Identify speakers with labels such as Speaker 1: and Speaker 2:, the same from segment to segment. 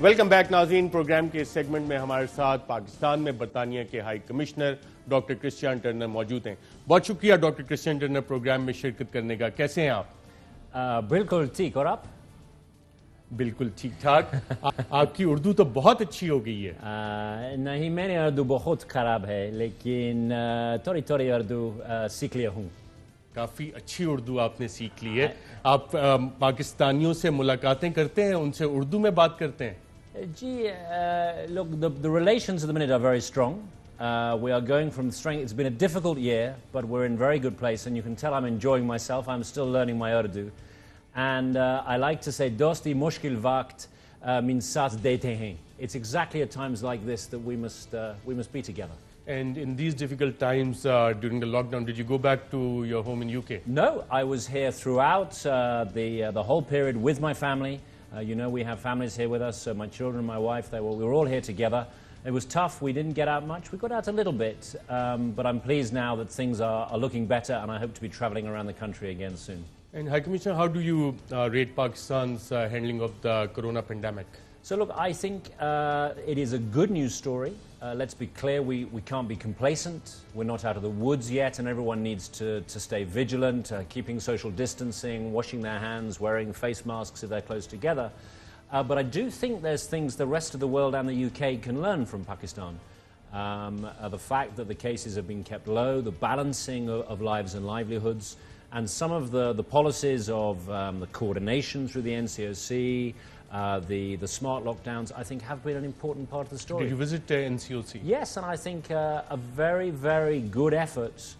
Speaker 1: Welcome back नाज़रीन। Programme के इस सेगमेंट में हमारे साथ पाकिस्तान में बरतानिया के high commissioner doctor Christian Turner मौजूद हैं। बहुत शुक्रिया डॉक्टर क्रिश्चियन टर्नर प्रोग्राम में शिरकत करने का। कैसे हैं आप?
Speaker 2: बिल्कुल ठीक। और आप?
Speaker 1: बिल्कुल ठीक ठाक। आपकी उर्दू तो बहुत अच्छी हो गई है।
Speaker 2: नहीं, मेरी उर्दू बहुत ख़राब है, लेकिन थोड़ी थोड़ी उर्दू सीख लिया हूँ।
Speaker 1: काफ़ी अच्छी उर्दू आपने सीख ली है। आप पाकिस्तानियों से मुलाकातें करते हैं, उनसे उर्दू में बात करते हैं?
Speaker 2: Gee, look, the relations at the minute are very strong. We are going from strength. It's been a difficult year, but we're in very good place, and you can tell I'm enjoying myself. I'm still learning my Urdu. And I like to say, dosti mushkil waqt means saath dete hain. It's exactly at times like this that we must be together.
Speaker 1: And in these difficult times during the lockdown, did you go back to your home in UK?
Speaker 2: No, I was here throughout the whole period with my family. You know, we have families here with us, my children, my wife, we were all here together. It was tough, we didn't get out much. We got out a little bit, but I'm pleased now that things are looking better, and I hope to be travelling around the country again soon.
Speaker 1: And High Commissioner, how do you rate Pakistan's handling of the corona pandemic?
Speaker 2: So look, I think it is a good news story. Let's be clear, we can't be complacent. We're not out of the woods yet, and everyone needs to stay vigilant, keeping social distancing, washing their hands, wearing face masks if they're close together. But I do think there's things the rest of the world and the UK can learn from Pakistan. The fact that the cases have been kept low, the balancing of lives and livelihoods, and some of the policies of the coordination through the NCOC, the smart lockdowns, I think, have been an important part of the story.
Speaker 1: Did you visit NCOC?
Speaker 2: Yes, and I think a very, very good effort.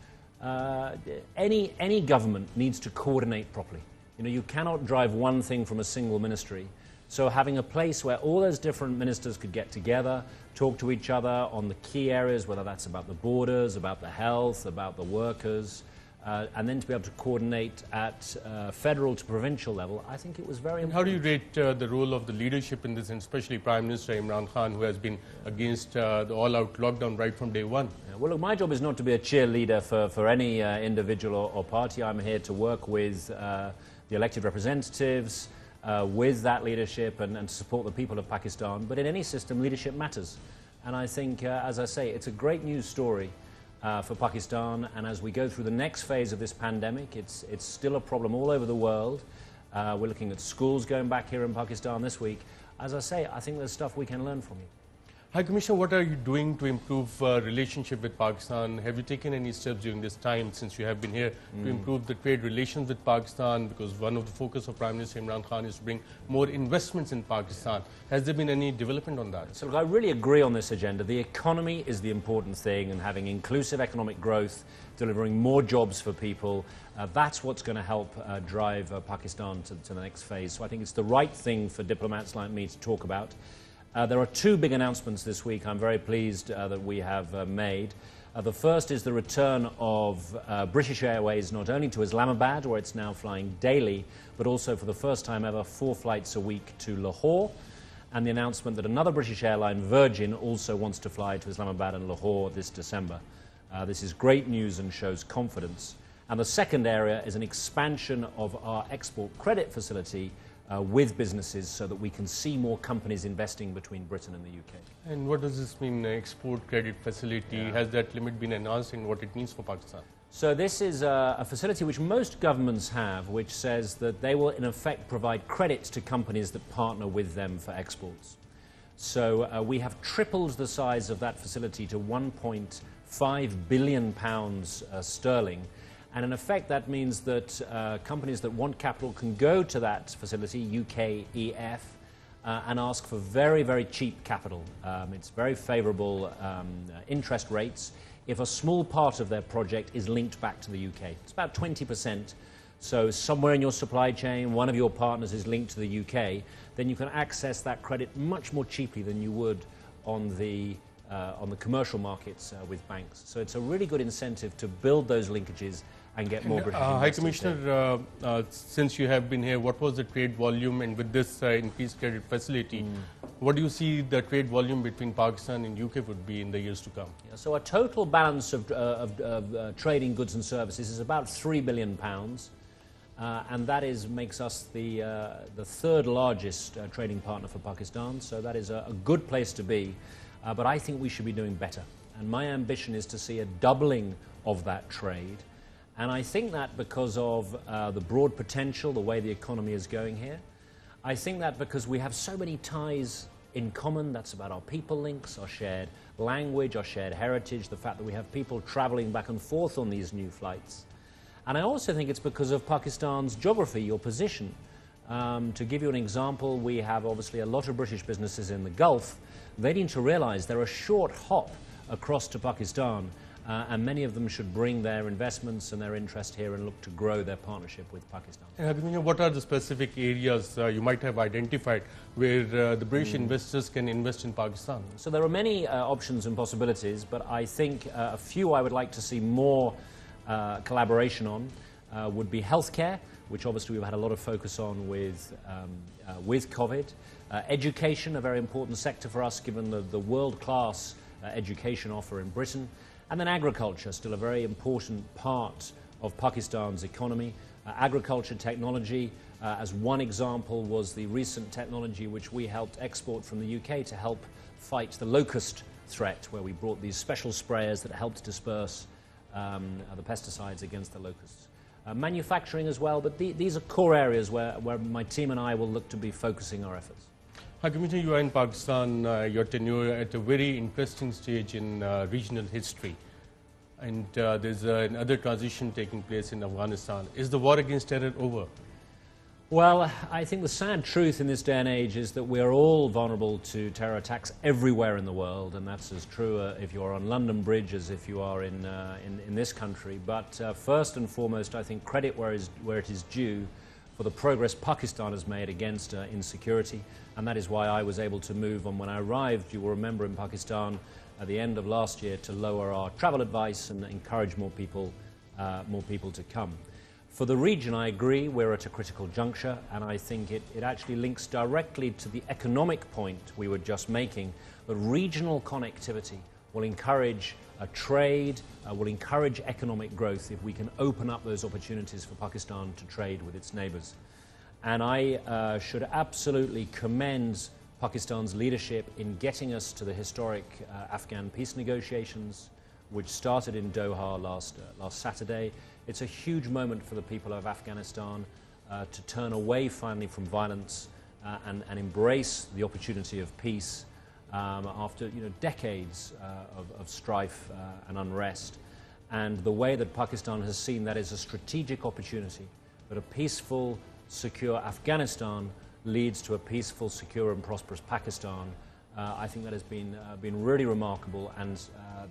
Speaker 2: Any government needs to coordinate properly. You know, you cannot drive one thing from a single ministry. So having a place where all those different ministers could get together, talk to each other on the key areas, whether that's about the borders, about the health, about the workers, and then to be able to coordinate at federal to provincial level, I think it was very important.
Speaker 1: How do you rate the role of the leadership in this, and especially Prime Minister Imran Khan, who has been against the all-out lockdown right from day one?
Speaker 2: Well, look, my job is not to be a cheerleader for any individual or party. I'm here to work with the elected representatives, with that leadership and to support the people of Pakistan. But in any system, leadership matters. And I think, as I say, it's a great news story for Pakistan, and as we go through the next phase of this pandemic, it's still a problem all over the world. We're looking at schools going back here in Pakistan this week. As I say, I think there's stuff we can learn from you.
Speaker 1: High Commissioner, what are you doing to improve relationship with Pakistan? Have you taken any steps during this time, since you have been here, to improve the trade relations with Pakistan? Because one of the focus of Prime Minister Imran Khan is to bring more investments in Pakistan. Has there been any development on that?
Speaker 2: So look, I really agree on this agenda. The economy is the important thing, and having inclusive economic growth, delivering more jobs for people, that's what's going to help drive Pakistan to the next phase. So I think it's the right thing for diplomats like me to talk about. There are two big announcements this week I'm very pleased that we have made. The first is the return of British Airways not only to Islamabad, where it's now flying daily, but also for the first time ever 4 flights a week to Lahore, and the announcement that another British airline, Virgin, also wants to fly to Islamabad and Lahore this December. This is great news and shows confidence. And the second area is an expansion of our export credit facility with businesses, so that we can see more companies investing between Britain and the UK.
Speaker 1: And what does this mean, export credit facility? Yeah. Has that limit been announced, and what it means for Pakistan?
Speaker 2: So this is a facility which most governments have, which says that they will in effect provide credits to companies that partner with them for exports. So we have tripled the size of that facility to £1.5 billion sterling. And in effect, that means that companies that want capital can go to that facility, UKEF, and ask for very, very cheap capital. It's very favourable interest rates if a small part of their project is linked back to the UK. It's about 20%. So somewhere in your supply chain, one of your partners is linked to the UK, then you can access that credit much more cheaply than you would on the commercial markets with banks. So it's a really good incentive to build those linkages and get more British investors.
Speaker 1: High Commissioner, since you have been here, what was the trade volume, and with this increased credit facility, what do you see the trade volume between Pakistan and UK would be in the years to come?
Speaker 2: Yeah, so a total balance of trading goods and services is about £3 billion. and that makes us the third largest trading partner for Pakistan, so that is a good place to be, but I think we should be doing better. And my ambition is to see a doubling of that trade, and I think that because of the broad potential, the way the economy is going here. I think that because we have so many ties in common, that's about our people links, our shared language, our shared heritage, the fact that we have people traveling back and forth on these new flights. And I also think it's because of Pakistan's geography, your position. To give you an example, we have obviously a lot of British businesses in the Gulf. They need to realize they're a short hop across to Pakistan, and many of them should bring their investments and their interest here and look to grow their partnership with Pakistan.
Speaker 1: And what are the specific areas you might have identified where the British investors can invest in Pakistan?
Speaker 2: So there are many options and possibilities, but I think a few I would like to see more collaboration on would be healthcare, which obviously we've had a lot of focus on with COVID. Education, a very important sector for us given the world-class education offer in Britain. And then agriculture, still a very important part of Pakistan's economy. Agriculture technology, as one example, was the recent technology which we helped export from the UK to help fight the locust threat, where we brought these special sprayers that helped disperse the pesticides against the locusts. Manufacturing as well, but these are core areas where my team and I will look to be focusing our efforts.
Speaker 1: Commissioner, you are in Pakistan, your tenure at a very interesting stage in regional history, and there's another transition taking place in Afghanistan. Is the war against terror over?
Speaker 2: Well, I think the sad truth in this day and age is that we're all vulnerable to terror attacks everywhere in the world, and that's as true if you are on London Bridge as if you are in this country. But first and foremost, I think credit where it is due for the progress Pakistan has made against insecurity, and that is why I was able to move on when I arrived. You will remember in Pakistan at the end of last year to lower our travel advice and encourage more people to come. For the region, I agree, we're at a critical juncture, and I think it actually links directly to the economic point we were just making, that regional connectivity will encourage trade, will encourage economic growth if we can open up those opportunities for Pakistan to trade with its neighbours. And I should absolutely commend Pakistan's leadership in getting us to the historic Afghan peace negotiations, which started in Doha last Saturday. It's a huge moment for the people of Afghanistan to turn away finally from violence and embrace the opportunity of peace after decades of strife and unrest. And the way that Pakistan has seen that is a strategic opportunity, that a peaceful, secure Afghanistan leads to a peaceful, secure and prosperous Pakistan. I think that has been really remarkable, and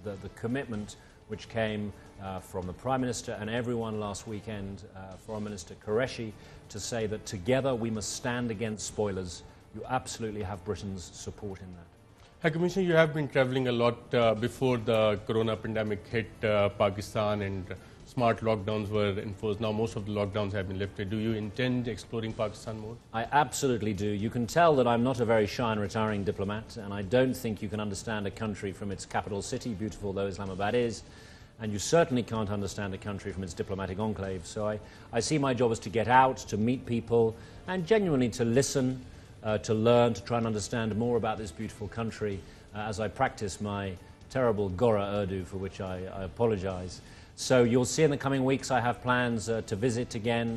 Speaker 2: the commitment which came from the Prime Minister and everyone last weekend, Foreign Minister Qureshi, to say that together we must stand against spoilers. You absolutely have Britain's support in that.
Speaker 1: High Commissioner, you have been travelling a lot before the corona pandemic hit Pakistan and smart lockdowns were enforced. Now most of the lockdowns have been lifted. Do you intend exploring Pakistan more?
Speaker 2: I absolutely do. You can tell that I'm not a very shy and retiring diplomat, and I don't think you can understand a country from its capital city, beautiful though Islamabad is, and you certainly can't understand a country from its diplomatic enclave. So I see my job as to get out, to meet people, and genuinely to listen, to learn, to try and understand more about this beautiful country as I practice my terrible Gora Urdu, for which I apologize. So you'll see in the coming weeks I have plans to visit again,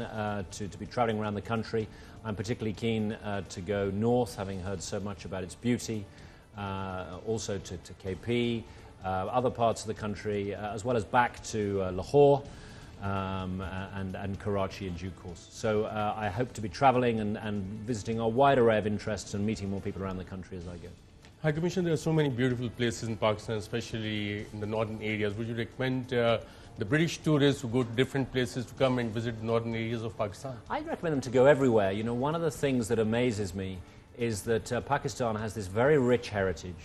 Speaker 2: to be traveling around the country. I'm particularly keen to go north, having heard so much about its beauty, also to KP, other parts of the country, as well as back to Lahore and Karachi in due course. So I hope to be traveling and visiting a wide array of interests and meeting more people around the country as I go.
Speaker 1: High Commissioner, there are so many beautiful places in Pakistan, especially in the northern areas. Would you recommend the British tourists who go to different places to come and visit the northern areas of Pakistan?
Speaker 2: I'd recommend them to go everywhere. You know, one of the things that amazes me is that Pakistan has this very rich heritage.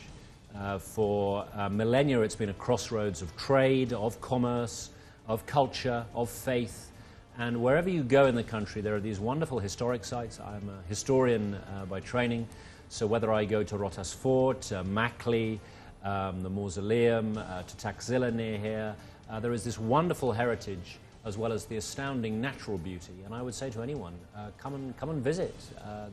Speaker 2: For millennia, it's been a crossroads of trade, of commerce, of culture, of faith. And wherever you go in the country, there are these wonderful historic sites. I'm a historian by training, so whether I go to Rotas Fort, Makli, the Mausoleum, to Takzila near here, there is this wonderful heritage as well as the astounding natural beauty. And I would say to anyone, come and visit.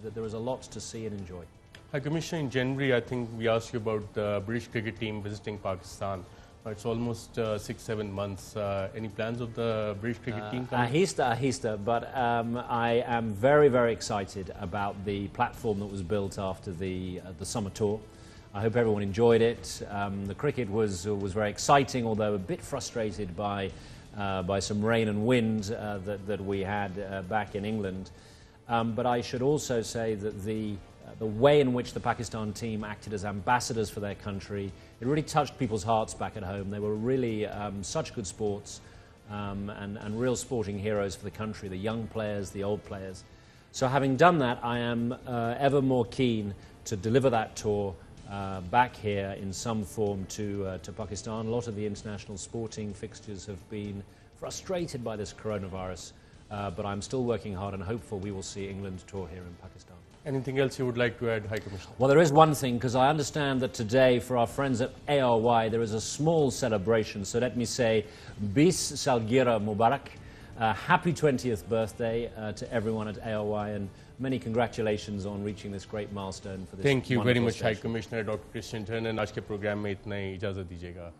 Speaker 2: That there is a lot to see and enjoy.
Speaker 1: High Commissioner, in January, I think we asked you about the British cricket team visiting Pakistan. It's almost 6-7 months. Any plans of the British cricket team?
Speaker 2: Ahista, but I am very, very excited about the platform that was built after the summer tour. I hope everyone enjoyed it. The cricket was very exciting, although a bit frustrated by some rain and wind that we had back in England. But I should also say that the way in which the Pakistan team acted as ambassadors for their country, it really touched people's hearts back at home. They were really such good sports and real sporting heroes for the country, the young players, the old players. So having done that, I am ever more keen to deliver that tour back here in some form to Pakistan. A lot of the international sporting fixtures have been frustrated by this coronavirus, but I'm still working hard and hopeful we will see England tour here in Pakistan.
Speaker 1: Anything else you would like to add, High Commissioner?
Speaker 2: Well, there is one thing, because I understand that today, for our friends at ARY, there is a small celebration. So let me say, Bis Salgira Mubarak. Happy 20th birthday to everyone at ARY, and many congratulations on reaching this great milestone for this.
Speaker 1: Thank you very much,
Speaker 2: station.
Speaker 1: High Commissioner Dr. Christian Turner. आज के programme में इतना ही इजाज़त दीजिएगा.